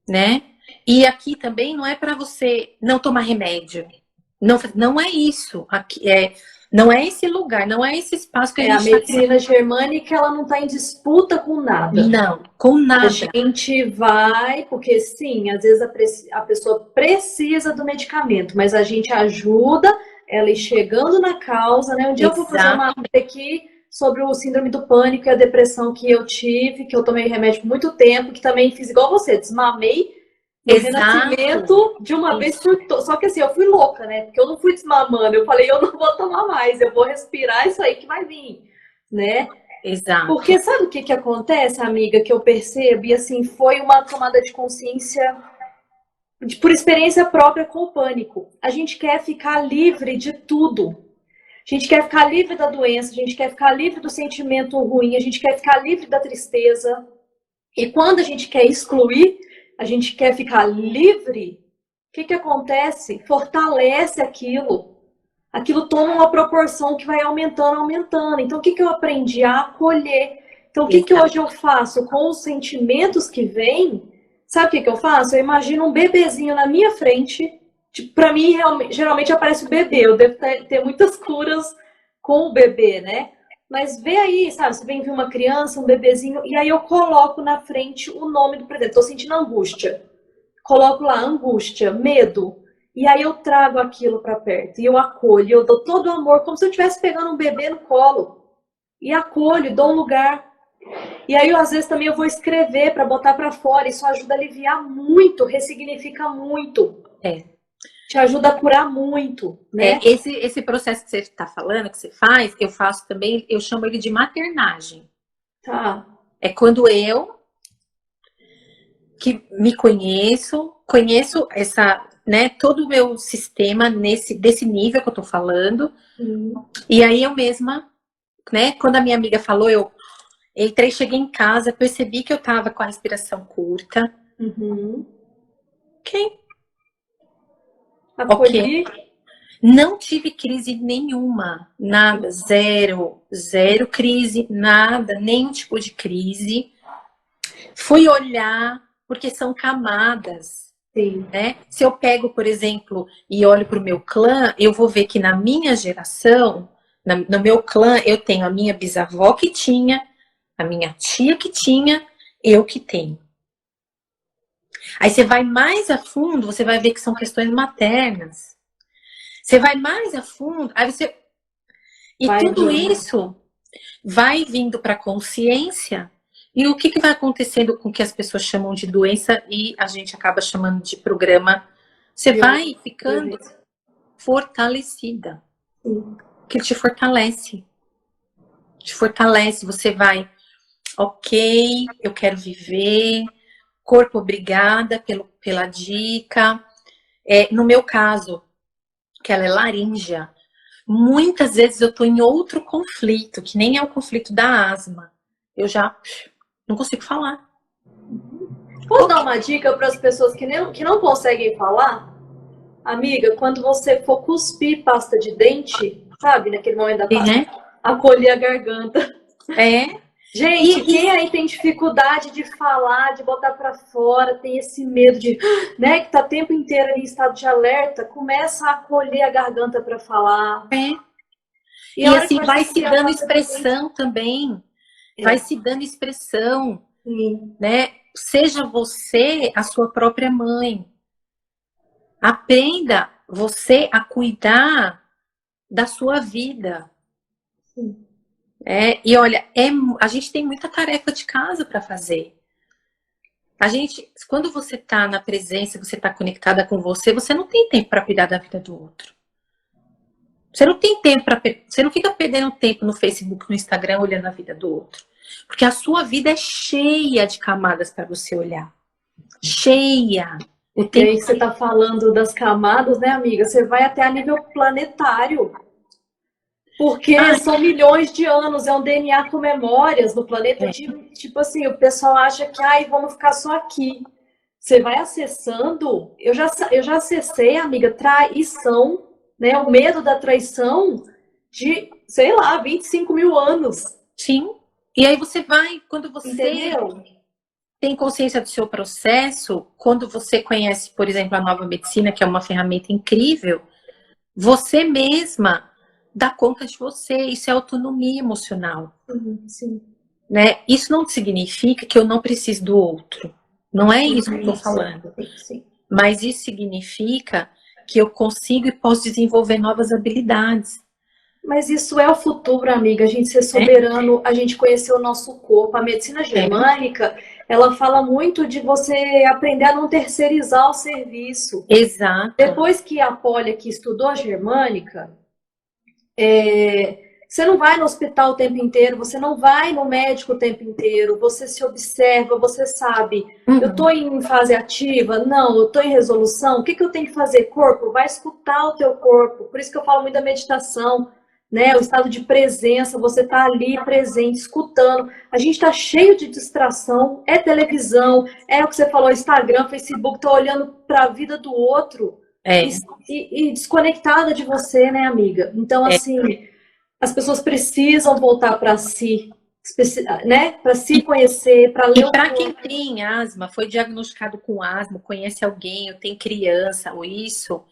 né? E aqui também não é para você não tomar remédio. Não é isso. Aqui não é esse lugar, não é esse espaço que a É, a gente está medicina germânica, ela não está em disputa com nada. Não, com A nada. gente vai, porque sim, às vezes a pessoa precisa do medicamento, mas a gente ajuda ela ir chegando na causa, né? Um dia eu vou fazer uma Exato. live aqui sobre o síndrome do pânico e a depressão que eu tive, que eu tomei remédio por muito tempo, que também fiz igual você, desmamei no Exato. renascimento de uma vez por todas. Só que assim, eu fui louca, né? Porque eu não fui desmamando, eu falei, eu não vou tomar mais, eu vou respirar isso aí que vai vir, né? Exato. Porque sabe o que que acontece, amiga, que eu percebi, assim, foi uma tomada de consciência por experiência própria com o pânico. A gente quer ficar livre de tudo. A gente quer ficar livre da doença, a gente quer ficar livre do sentimento ruim, a gente quer ficar livre da tristeza. E quando a gente quer excluir, a gente quer ficar livre, o que que acontece? Fortalece aquilo. Aquilo toma uma proporção que vai aumentando, aumentando. Então, o que que eu aprendi? A acolher. Então, o que que Exato. hoje eu faço com os sentimentos que vêm? Sabe o que que eu faço? Eu imagino um bebezinho na minha frente. Tipo, para mim, geralmente aparece o bebê. Eu devo ter muitas curas com o bebê, né? Mas vê aí, sabe? Você vem ver uma criança, um bebezinho, e aí eu coloco na frente o nome do presente. Estou sentindo angústia. Coloco lá angústia, medo. E aí eu trago aquilo para perto. E eu acolho, eu dou todo o amor, como se eu estivesse pegando um bebê no colo. E acolho, dou um lugar. E aí, às vezes, também eu vou escrever para botar para fora. Isso ajuda a aliviar muito, ressignifica muito. É. Te ajuda a curar muito, né? Esse processo que você está falando, que você faz, eu faço também, eu chamo ele de maternagem. Tá. É quando eu, que me conheço todo o meu sistema desse nível que eu tô falando, e aí eu mesma, né, quando a minha amiga falou, eu entrei, cheguei em casa, percebi que eu tava com a respiração curta. Uhum. Ok. Acolhi. Não tive crise nenhuma, nada, zero crise, nada, nenhum tipo de crise. Fui olhar, porque são camadas, Sim. né? Se eu pego, por exemplo, e olho para o meu clã, eu vou ver que na minha geração, no meu clã, eu tenho a minha bisavó que tinha, a minha tia que tinha, eu que tenho. Aí você vai mais a fundo, você vai ver que são questões maternas. Você vai mais a fundo, aí você. E Vai tudo vindo. isso vai vindo para a consciência E o que vai acontecendo com o que as pessoas chamam de doença e a gente acaba chamando de programa? Você vai ficando fortalecida. Que te fortalece. Te fortalece. Você vai, ok, eu quero viver. Corpo, obrigada pela dica. No meu caso, que ela é laríngea, muitas vezes eu tô em outro conflito, que nem é o conflito da asma. Eu já não consigo falar. Posso dar uma dica para as pessoas que não conseguem falar? Amiga, quando você for cuspir pasta de dente, sabe, naquele momento da pasta, Né? acolher a garganta. Gente, quem aí tem dificuldade de falar, de botar para fora, tem esse medo de, né, que tá o tempo inteiro em estado de alerta, começa a acolher a garganta para falar. E assim, vai se dando expressão também. Vai se dando expressão, né? Seja você a sua própria mãe. Aprenda você a cuidar da sua vida. E olha, a gente tem muita tarefa de casa para fazer. Quando você está na presença, você está conectada com você, você não tem tempo para cuidar da vida do outro. Você não tem tempo você não fica perdendo tempo no Facebook, no Instagram, olhando a vida do outro. Porque a sua vida é cheia de camadas para você olhar. Cheia. E aí que você está falando das camadas, né, amiga? Você vai até a nível planetário. Porque são milhões de anos, é um DNA com memórias no planeta. Tipo assim, o pessoal acha que, vamos ficar só aqui. Você vai acessando. Eu já acessei, amiga, traição, né? O medo da traição de, sei lá, 25 mil anos. Sim. E aí você vai, quando você Entendeu? tem consciência do seu processo, quando você conhece, por exemplo, a nova medicina, que é uma ferramenta incrível, você mesma dá conta de você. Isso é autonomia emocional. Sim. Né? Isso não significa que eu não preciso do outro. Não é isso que eu estou falando. Sim. Mas isso significa que eu consigo e posso desenvolver novas habilidades. Mas isso é o futuro, amiga. A gente ser soberano, a gente conhecer o nosso corpo. A medicina germânica, ela fala muito de você aprender a não terceirizar o serviço. Exato. Depois que a Poli aqui estudou a germânica, você não vai no hospital o tempo inteiro, você não vai no médico o tempo inteiro, você se observa, você sabe, eu estou em fase ativa? Não, eu estou em resolução? O que eu tenho que fazer? Corpo, vai escutar o teu corpo. Por isso que eu falo muito da meditação, né? O estado de presença, você tá ali presente, escutando. A gente está cheio de distração, é televisão, é o que você falou, Instagram, Facebook, tá olhando para a vida do outro e desconectada de você, né, amiga? Então, assim, as pessoas precisam voltar para si, né? Para se conhecer, para ler. E para quem tem asma, foi diagnosticado com asma, conhece alguém, ou tem criança, ou isso,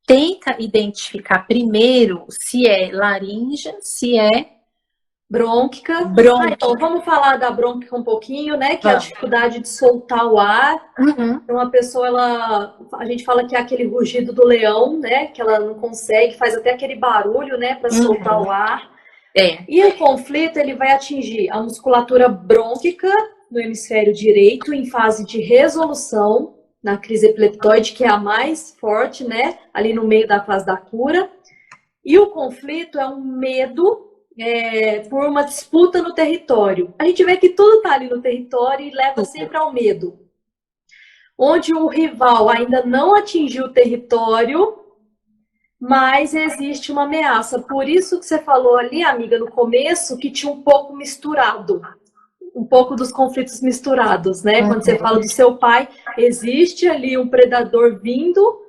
tenta identificar primeiro se é laríngea, se é brônquica. Então, vamos falar da brônquica um pouquinho, né? Que é a dificuldade de soltar o ar. Então, a pessoa, a gente fala que é aquele rugido do leão, né? Que ela não consegue, faz até aquele barulho, né? Para soltar o ar. E o conflito, ele vai atingir a musculatura brônquica no hemisfério direito, em fase de resolução, na crise epileptoide, que é a mais forte, né? Ali no meio da fase da cura. E o conflito é um medo por uma disputa no território. A gente vê que tudo está ali no território e leva sempre ao medo. Onde o rival ainda não atingiu o território, mas existe uma ameaça. Por isso que você falou ali, amiga, no começo, que tinha um pouco misturado. Um pouco dos conflitos misturados, né? Quando você fala do seu pai, existe ali um predador vindo,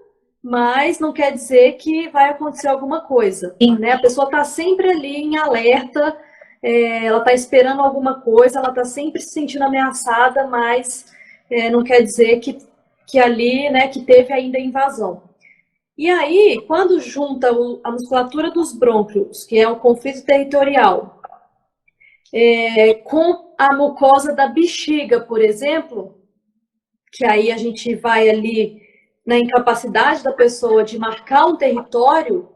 mas não quer dizer que vai acontecer alguma coisa, né? A pessoa está sempre ali em alerta, ela está esperando alguma coisa, ela está sempre se sentindo ameaçada, mas não quer dizer que ali, né, que teve ainda invasão. E aí, quando junta a musculatura dos brônquios, que é o conflito territorial, com a mucosa da bexiga, por exemplo, que aí a gente vai ali na incapacidade da pessoa de marcar um território,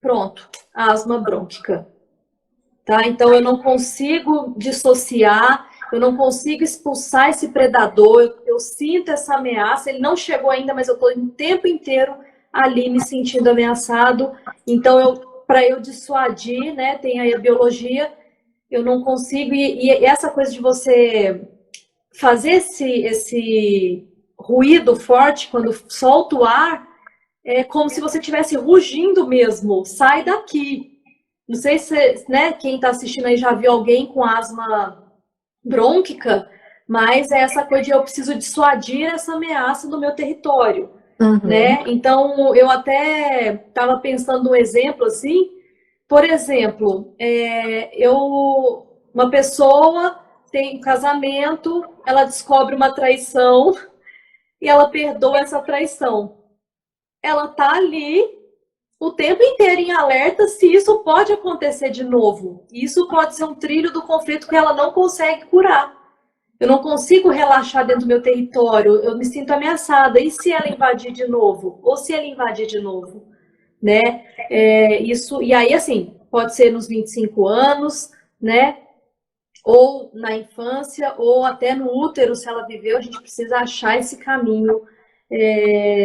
pronto, asma brônquica. tá? Então eu não consigo dissociar, eu não consigo expulsar esse predador, eu sinto essa ameaça, ele não chegou ainda, mas eu estou o tempo inteiro ali me sentindo ameaçado. Então, para eu dissuadir, né, tem aí a biologia, eu não consigo, e essa coisa de você fazer esse ruído forte quando solta o ar, é como se você estivesse rugindo mesmo, sai daqui. Não sei se, né, quem está assistindo aí já viu alguém com asma brônquica, mas é essa coisa de eu preciso dissuadir essa ameaça do meu território, né? Então, eu até estava pensando um exemplo assim, por exemplo, uma pessoa tem um casamento, ela descobre uma traição e ela perdoa essa traição. Ela tá ali o tempo inteiro em alerta se isso pode acontecer de novo. Isso pode ser um trilho do conflito que ela não consegue curar. Eu não consigo relaxar dentro do meu território, eu me sinto ameaçada. E se ela invadir de novo? Ou se ela invadir de novo? Né? Isso, e aí, assim, pode ser nos 25 anos, né? Ou na infância, ou até no útero, se ela viveu, a gente precisa achar esse caminho.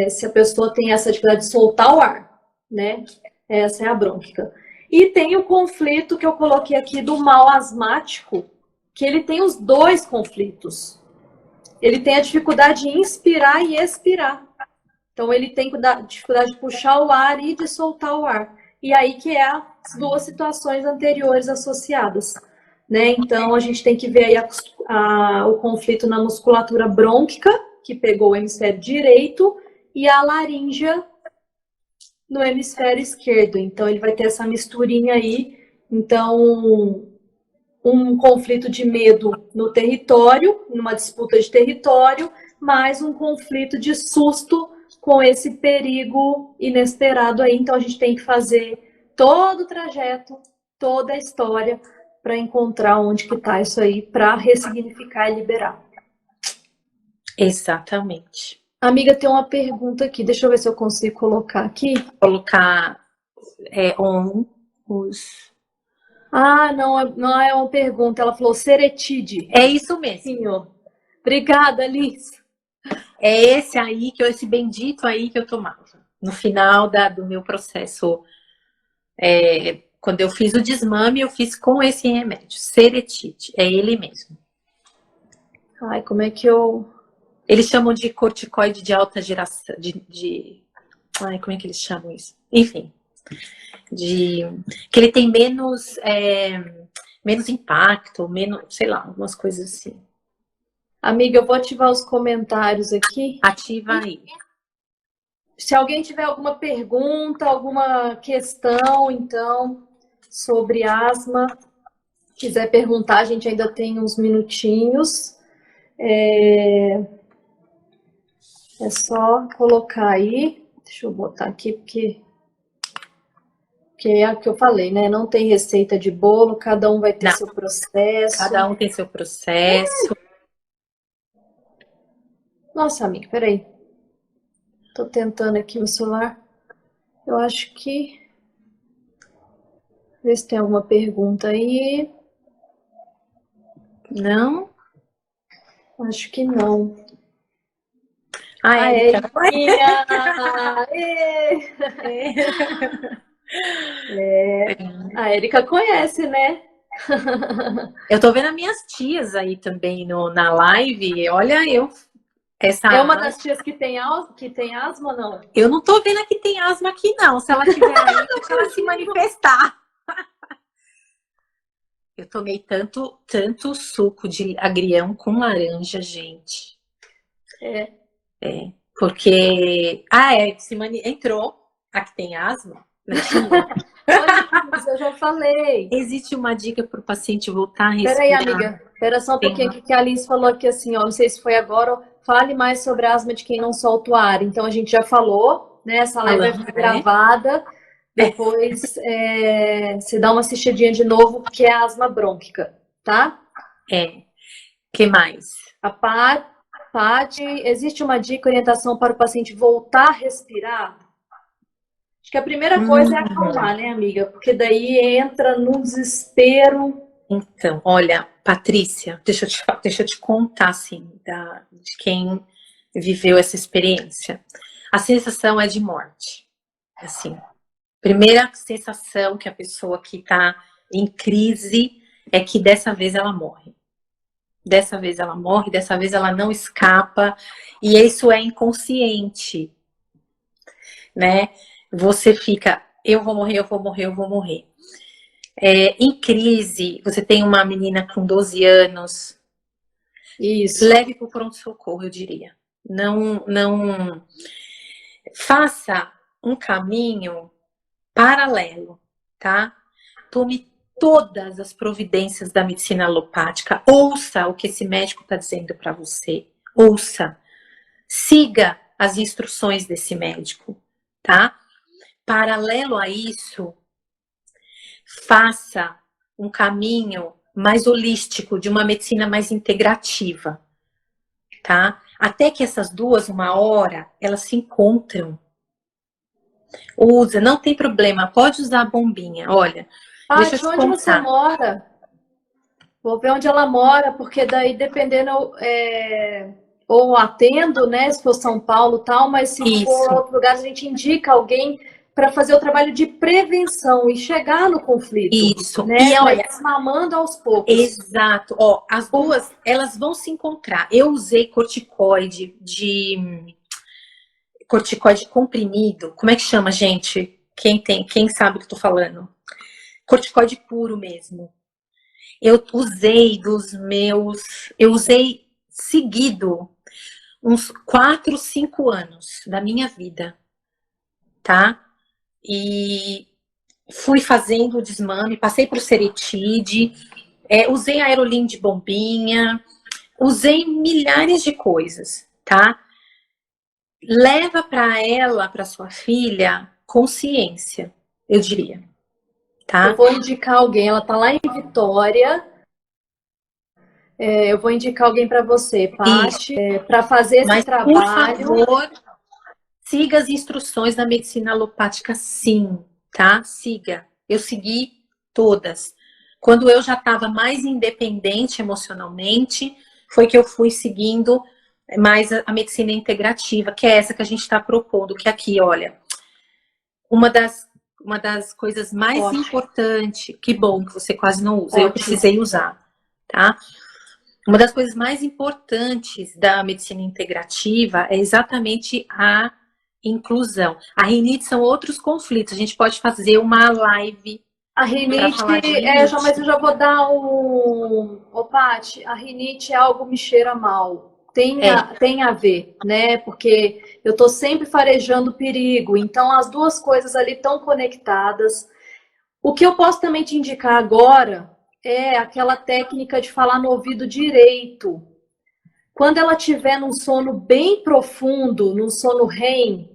Se a pessoa tem essa dificuldade de soltar o ar, né? Essa é a brônquica. E tem o conflito que eu coloquei aqui do mal asmático, que ele tem os dois conflitos. Ele tem a dificuldade de inspirar e expirar. Então, ele tem dificuldade de puxar o ar e de soltar o ar. E aí que é as duas situações anteriores associadas. Né? Então, a gente tem que ver aí o conflito na musculatura brônquica, que pegou o hemisfério direito, e a laríngea no hemisfério esquerdo. Então, ele vai ter essa misturinha aí. Então, um conflito de medo no território, numa disputa de território, mais um conflito de susto com esse perigo inesperado aí. Então, a gente tem que fazer todo o trajeto, toda a história para encontrar onde que está isso aí, para ressignificar e liberar. Exatamente. Amiga, tem uma pergunta aqui. Deixa eu ver se eu consigo colocar aqui. Colocar os... Ah, não é uma pergunta. Ela falou ceretide. É isso mesmo. Sim, ó. Obrigada, Liz. É esse aí, esse bendito aí que eu tomava. No final do meu processo, quando eu fiz o desmame, eu fiz com esse remédio, ceretide. É ele mesmo. Ai, como é que eu... Eles chamam de corticoide de alta geração, Ai, como é que eles chamam isso? Enfim, que ele tem menos impacto, menos, sei lá, algumas coisas assim. Amiga, eu vou ativar os comentários aqui. Ativa aí. Se alguém tiver alguma pergunta, alguma questão, então, sobre asma, quiser perguntar, a gente ainda tem uns minutinhos. É só colocar aí. Deixa eu botar aqui, porque é o que eu falei, né? Não tem receita de bolo, cada um vai ter seu processo. Cada um tem seu processo. Nossa, amiga, peraí. Tô tentando aqui no celular. Eu acho que... Ver se tem alguma pergunta aí. Não? Acho que não. A Érica. A Érica conhece, né? Eu tô vendo as minhas tias aí também na live. Olha, É uma das tias que tem asma, não? Eu não tô vendo que tem asma aqui, não. Se ela tiver aí, deixa ela se manifestar. Eu tomei tanto suco de agrião com laranja, gente. Porque... entrou a que tem asma. Olha, eu já falei. Existe uma dica para o paciente voltar a respirar. Peraí, amiga. Espera só um pouquinho que a Alice falou aqui assim, ó. Não sei se foi agora. Fale mais sobre a asma de quem não solta o ar. Então, a gente já falou, né? Essa live vai ficar gravada. Depois, você dá uma assistidinha de novo, que é a asma brônquica, tá? Que mais? A Paty, existe uma dica, orientação para o paciente voltar a respirar? Acho que a primeira coisa é acalmar, né, amiga? Porque daí entra num desespero. Então, olha, Patrícia, deixa eu te contar, assim, de quem viveu essa experiência. A sensação é de morte. Assim, primeira sensação que a pessoa que está em crise é que dessa vez ela morre. Dessa vez ela morre, dessa vez ela não escapa, e isso é inconsciente, né? Você fica, eu vou morrer, eu vou morrer, eu vou morrer. Em crise, você tem uma menina com 12 anos, Isso. leve para o pronto-socorro, eu diria. Não faça um caminho paralelo, tá? Tome todas as providências da medicina alopática, ouça o que esse médico está dizendo para você, ouça, siga as instruções desse médico, tá? Paralelo a isso, faça um caminho mais holístico, de uma medicina mais integrativa, tá? Até que essas duas, uma hora, elas se encontram. Usa, não tem problema, pode usar a bombinha. Olha, deixa eu Paty, te onde você contar. mora? Vou ver onde ela mora, porque daí dependendo, ou atendo, né, se for São Paulo e tal, mas se for Isso, outro lugar, a gente indica alguém para fazer o trabalho de prevenção e chegar no conflito, isso. né, E para ir olha, desmamando aos poucos. exato. Ó, as duas, elas vão se encontrar. Eu usei corticoide comprimido. Como é que chama, gente? Quem sabe o que eu tô falando? Corticoide puro mesmo. Eu usei seguido uns 4, 5 anos da minha vida, tá? E fui fazendo o desmame, passei por ceretide, usei aerolim de bombinha, usei milhares de coisas, tá? Leva para ela, para sua filha, consciência, eu diria, Eu tá? vou indicar alguém, ela está lá em Vitória. Eu vou indicar alguém para você, Isso. Paty, para fazer esse Mas, por trabalho. favor, siga as instruções da medicina alopática, sim, tá? Siga. Eu segui todas. Quando eu já estava mais independente emocionalmente, foi que eu fui seguindo mais a medicina integrativa, que é essa que a gente está propondo, que aqui, olha, uma das coisas mais Ótimo, importantes, que bom que você quase não usa, eu ótimo. precisei usar, tá? Uma das coisas mais importantes da medicina integrativa é exatamente a inclusão. A rinite são outros conflitos. A gente pode fazer uma live A para rinite, falar de rinite. mas eu já vou dar um. Ô, Paty, a rinite é algo me cheira mal. É, Tem a ver, né? Porque eu tô sempre farejando perigo. Então, as duas coisas ali estão conectadas. O que eu posso também te indicar agora é aquela técnica de falar no ouvido direito. Quando ela tiver num sono bem profundo, num sono REM,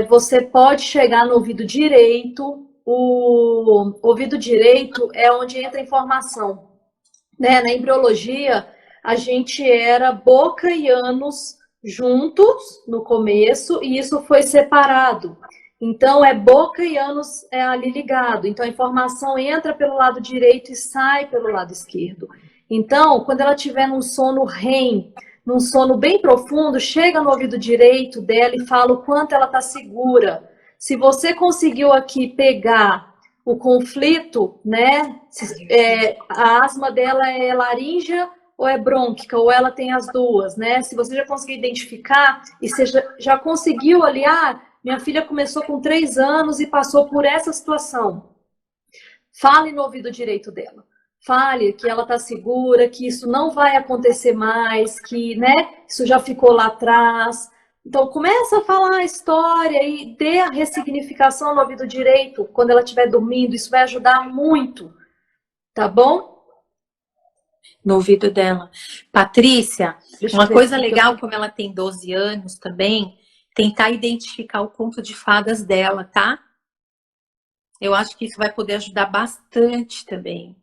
você pode chegar no ouvido direito. O ouvido direito é onde entra a informação, né? Na embriologia, a gente era boca e ânus juntos no começo e isso foi separado. Então, é boca e ânus ali ligado. Então, a informação entra pelo lado direito e sai pelo lado esquerdo. Então, quando ela estiver num sono REM, num sono bem profundo, chega no ouvido direito dela e fala o quanto ela está segura. Se você conseguiu aqui pegar o conflito, né? A asma dela é laríngea ou é brônquica, ou ela tem as duas, né? Se você já conseguiu identificar e você já conseguiu ali, minha filha começou com 3 anos e passou por essa situação. Fale no ouvido direito dela. Fale que ela está segura, que isso não vai acontecer mais, que, né, isso já ficou lá atrás. Então, começa a falar a história e dê a ressignificação no ouvido direito quando ela estiver dormindo. Isso vai ajudar muito, tá bom? no ouvido dela. Patrícia, Deixa eu uma ver coisa aqui que eu legal, tô... como ela tem 12 anos também, tentar identificar o conto de fadas dela, tá? Eu acho que isso vai poder ajudar bastante também.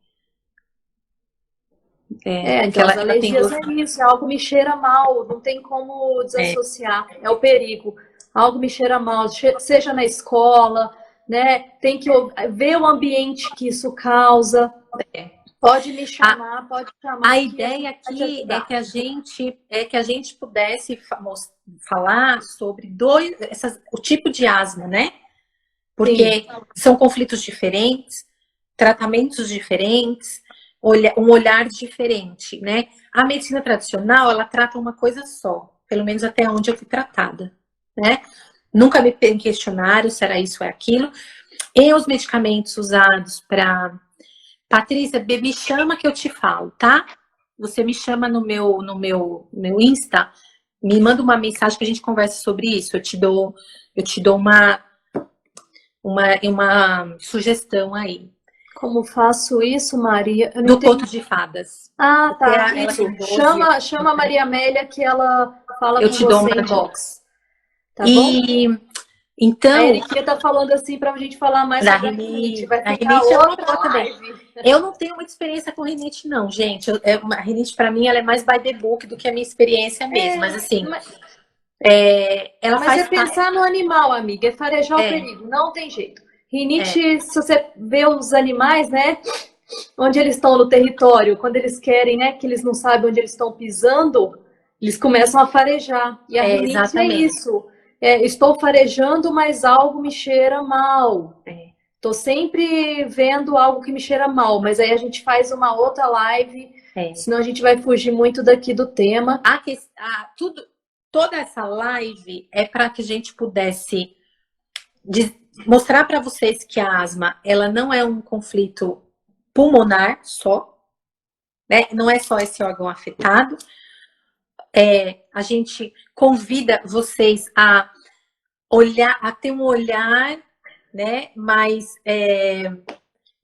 Porque Então, as ela tem alergias 12 é anos. isso, é algo que me cheira mal, não tem como desassociar, é o perigo. algo me cheira mal, seja na escola, né? Tem que ver o ambiente que isso causa. Pode me chamar, pode chamar. A ideia aqui é que a gente pudesse falar sobre o tipo de asma, né? Porque são conflitos diferentes, tratamentos diferentes, um olhar diferente, né? A medicina tradicional, ela trata uma coisa só, pelo menos até onde eu fui tratada, né? Nunca me questionaram se era isso ou aquilo. E os medicamentos usados para... Patrícia, me chama que eu te falo, tá? Você me chama no meu Insta, me manda uma mensagem que a gente conversa sobre isso. Eu te dou uma sugestão aí. Como faço isso, Maria? Eu não Do entendi. Conto de Fadas. Ah, tá. Ela Isso. tem 12 Chama a Maria Amélia que ela fala eu com te dou você uma em box. Tá bom? Então, a Eriquinha tá falando assim pra gente falar mais sobre a rinite. Vai ficar outra live. Eu não tenho muita experiência com rinite, não, gente. A rinite, pra mim, ela é mais by the book do que a minha experiência mesmo. Mas, assim, ela faz... Mas pensar no animal, amiga. É farejar o perigo. Não tem jeito. Rinite, se você vê os animais, né? Onde eles estão no território, quando eles querem, né? Que eles não sabem onde eles estão pisando, eles começam a farejar. E a rinite exatamente. É isso. Estou farejando, mas algo me cheira mal. Estou sempre vendo algo que me cheira mal, mas aí a gente faz uma outra live, senão a gente vai fugir muito daqui do tema. Toda essa live é para que a gente pudesse mostrar para vocês que a asma, ela não é um conflito pulmonar só, né? Não é só esse órgão afetado. A gente convida vocês a olhar, a ter um olhar, né, mais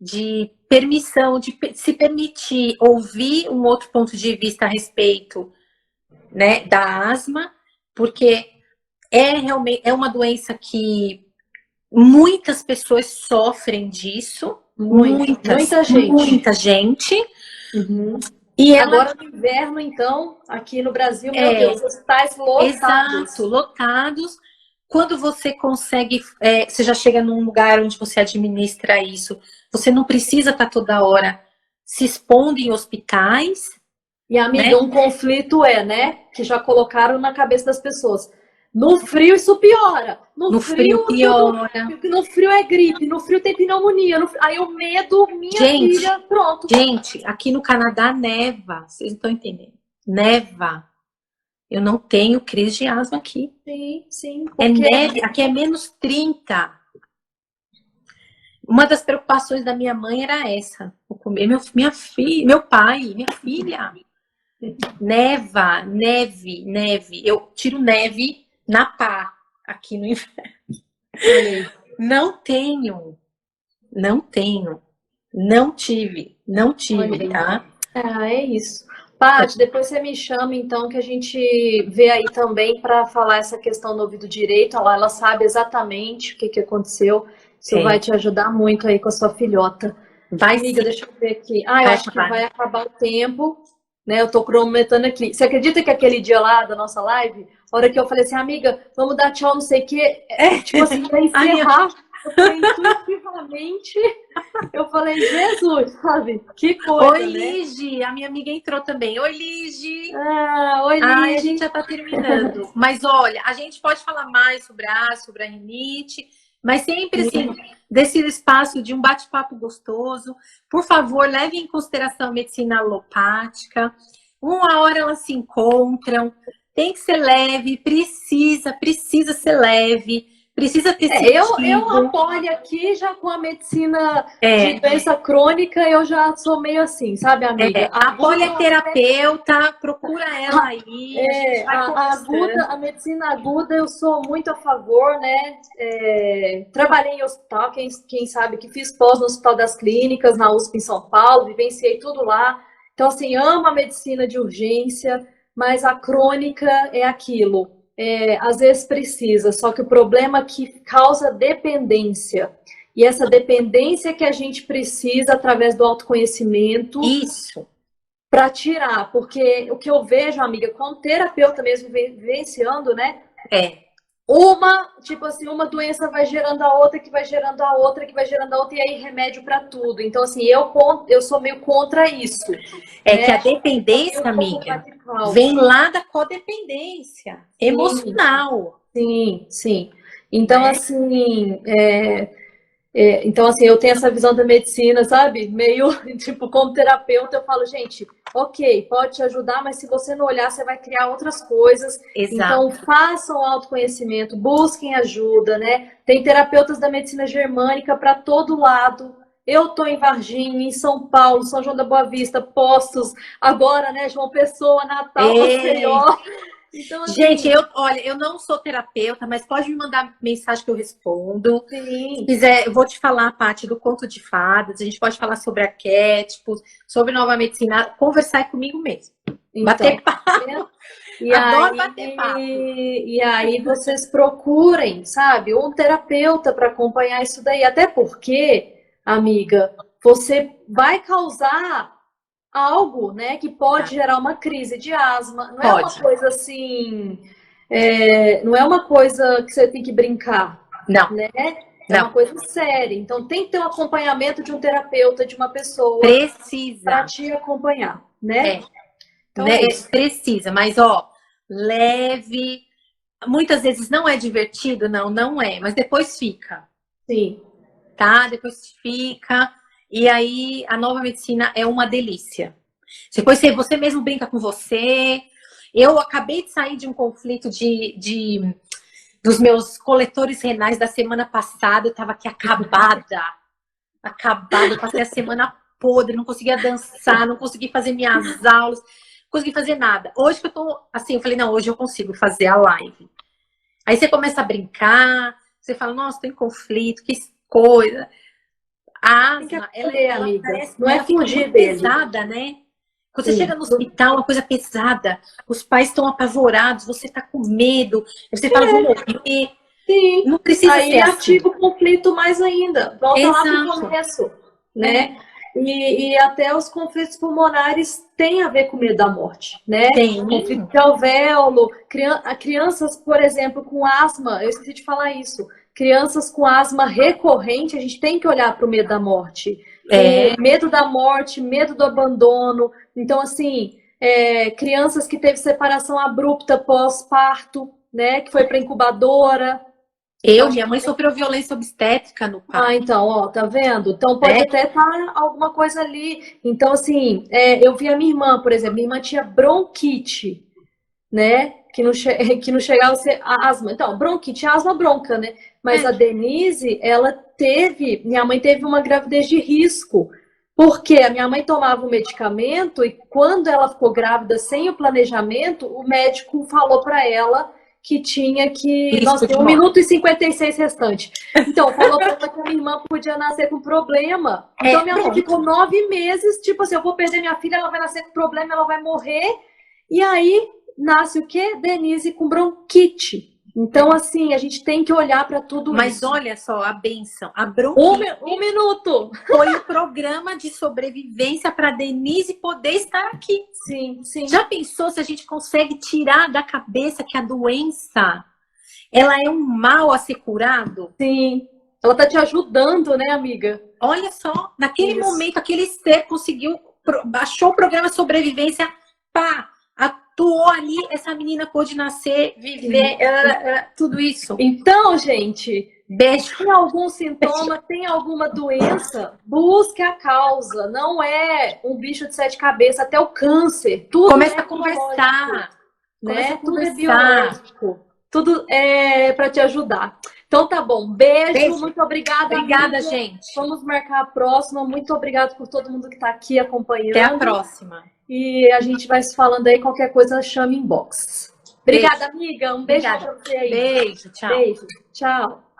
de permissão, de se permitir ouvir um outro ponto de vista a respeito, né, da asma, porque realmente uma doença que muitas pessoas sofrem disso, muita gente. Uhum. E agora no inverno, então, aqui no Brasil, meu Deus, hospitais lotados. Exato, lotados. Quando você consegue, você já chega num lugar onde você administra isso, você não precisa estar toda hora se expondo em hospitais. E, amiga, né? Um conflito né? Que já colocaram na cabeça das pessoas. No frio isso piora. No frio piora. No frio é gripe, no frio tem pneumonia. Aí o medo, filha, pronto. Gente, aqui no Canadá neva, vocês não estão entendendo. Neva. Eu não tenho crise de asma aqui. Sim. Neve, aqui é menos 30. Uma das preocupações da minha mãe era essa. Vou comer meu pai, minha filha. Neve. Eu tiro neve na pá aqui no inverno. Não tive, tá? É isso. Paty, depois você me chama, então, que a gente vê aí também para falar essa questão do ouvido direito. Ela sabe exatamente o que aconteceu. Isso vai te ajudar muito aí com a sua filhota. Amiga, deixa eu ver aqui. Eu acho que vai acabar o tempo, né? Eu tô cronometrando aqui. Você acredita que aquele dia lá da nossa live, a hora que eu falei assim, amiga, vamos dar tchau, não sei o quê, tipo assim, pra encerrar... Eu falei, intuitivamente, eu falei, Jesus, sabe? Que coisa, Oi, Lige, a minha amiga entrou também. Oi, Lige. Oi, Lige. A gente já tá terminando. Mas olha, a gente pode falar mais sobre a rinite, mas sempre assim, desse espaço de um bate-papo gostoso. Por favor, leve em consideração a medicina alopática. Uma hora elas se encontram, tem que ser leve, precisa ser leve. Precisa ter eu apoio aqui já com a medicina de doença crônica, eu já sou meio assim, sabe, amiga? A politerapeuta, procura ela aí. A medicina aguda eu sou muito a favor, né? Trabalhei em hospital, quem sabe que fiz pós no Hospital das Clínicas, na USP em São Paulo, vivenciei tudo lá. Então, assim, amo a medicina de urgência, mas a crônica é aquilo. Às vezes precisa, só que o problema é que causa dependência. E essa dependência que a gente precisa através do autoconhecimento. Isso. Para tirar, porque o que eu vejo, amiga, como terapeuta mesmo vivenciando, né? tipo assim, uma doença vai gerando a outra, que vai gerando a outra, que vai gerando a outra, e aí remédio para tudo. Então, assim, eu sou meio contra isso, É que né? a dependência, Um pouco amiga, radical. vem lá da codependência Sim, emocional, sim, sim. Então, né? assim, então, assim, eu tenho essa visão da medicina, sabe? Meio, tipo, como terapeuta, eu falo, gente, ok, pode te ajudar, mas se você não olhar, você vai criar outras coisas. Então, Exato. façam autoconhecimento, busquem ajuda, né? Tem terapeutas da medicina germânica para todo lado. Eu estou em Varginha, em São Paulo, São João da Boa Vista, Postos, agora, né, João Pessoa, Natal, É. Maceió. Então, Gente, assim, olha, eu não sou terapeuta, mas pode me mandar mensagem que eu respondo. Se sim. quiser, eu vou te falar, Paty, do conto de fadas. A gente pode falar sobre arquétipos, sobre nova medicina, conversar comigo mesmo. Então, Bater tá papo. vendo? E Adoro aí, bater papo. e aí vocês procurem, sabe, um terapeuta para acompanhar isso daí. Até porque, amiga, você vai causar algo, né, que pode Tá, gerar uma crise de asma. Não é uma pode. coisa assim, não é uma coisa que você tem que brincar, Não, né? É uma não. coisa séria. Então tem que ter um acompanhamento de um terapeuta, de uma pessoa para Precisa. te acompanhar, né? É, Então né? é isso. Precisa, mas ó, leve. Muitas vezes não é divertido, não, não é, mas depois fica. Sim. Tá? Depois fica. E aí a nova medicina é uma delícia. Depois você mesmo brinca com você. Eu acabei de sair de um conflito dos meus coletores renais da semana passada. Eu estava aqui acabada, acabada. Eu passei a semana podre, não conseguia dançar, não consegui fazer minhas aulas, não consegui fazer nada. Hoje que eu tô assim, eu falei, não, hoje eu consigo fazer a live. Aí você começa a brincar, você fala, nossa, tem conflito, que coisa. A Tem que asma, acolher, ela amiga. parece, Não é ela fica fugir muito dele. pesada, né? Quando você chega Sim. no hospital, uma coisa pesada, os pais estão apavorados, você tá com medo, aí você fala, vou morrer. Sim. Não precisa ser Aí assim. ativa o conflito mais ainda. Volta lá para o Exato. começo, É, né? E até os conflitos pulmonares têm a ver com medo da morte, né? tem. Conflito de alvéolo, crianças, por exemplo, com asma, eu esqueci de falar isso. Crianças com asma recorrente, a gente tem que olhar para o medo da morte. O É, medo da morte, medo do abandono. Então, assim, crianças que teve separação abrupta pós-parto, né? Que foi para incubadora. Então, minha mãe sofreu violência obstétrica no parto, então, ó, tá vendo? Então pode né? até estar alguma coisa ali. Então, assim, eu vi a minha irmã, por exemplo, minha irmã tinha bronquite, né? Que não chegava a ser asma. Então, bronquite, asma bronca, né? Mas a É, Denise, minha mãe teve uma gravidez de risco, porque a minha mãe tomava o medicamento e quando ela ficou grávida sem o planejamento, o médico falou para ela que tinha que. Nossa, risco tem de 1 minuto morte. e 56 restante. Então, falou para ela que a minha irmã podia nascer com problema. Então, É, minha mãe ficou pronto. 9 meses, tipo assim, eu vou perder minha filha, ela vai nascer com problema, ela vai morrer. E aí, nasce o quê? Denise com bronquite. Então, assim, a gente tem que olhar para tudo Mas isso. olha só, a benção, a Um, bronquite um minuto. foi o programa de sobrevivência para Denise poder estar aqui. Sim, sim, Já pensou se a gente consegue tirar da cabeça que a doença ela é um mal a ser curado? sim. Ela tá te ajudando, né, amiga? Olha só, naquele Isso. momento, aquele ser conseguiu, baixou o programa de sobrevivência, pá, atuou ali, essa menina pôde nascer, viver, Sim. tudo isso. Então, gente, Beijo. tem algum sintoma, tem alguma doença, busque a causa. Não é um bicho de 7 cabeças, até o câncer. Tudo Começa é a biológico, conversar, começa né? a Tudo é conversar. biológico. Tudo é para te ajudar. Então tá bom. Beijo, Beijo. muito obrigada, Obrigada, amiga. gente. Vamos marcar a próxima. Muito obrigada por todo mundo que está aqui Até a acompanhando. próxima. E a gente vai se falando aí. Qualquer coisa, chame inbox. Beijo. Obrigada, amiga. Um beijo Obrigada. para você aí. Beijo, tchau. Beijo. Tchau.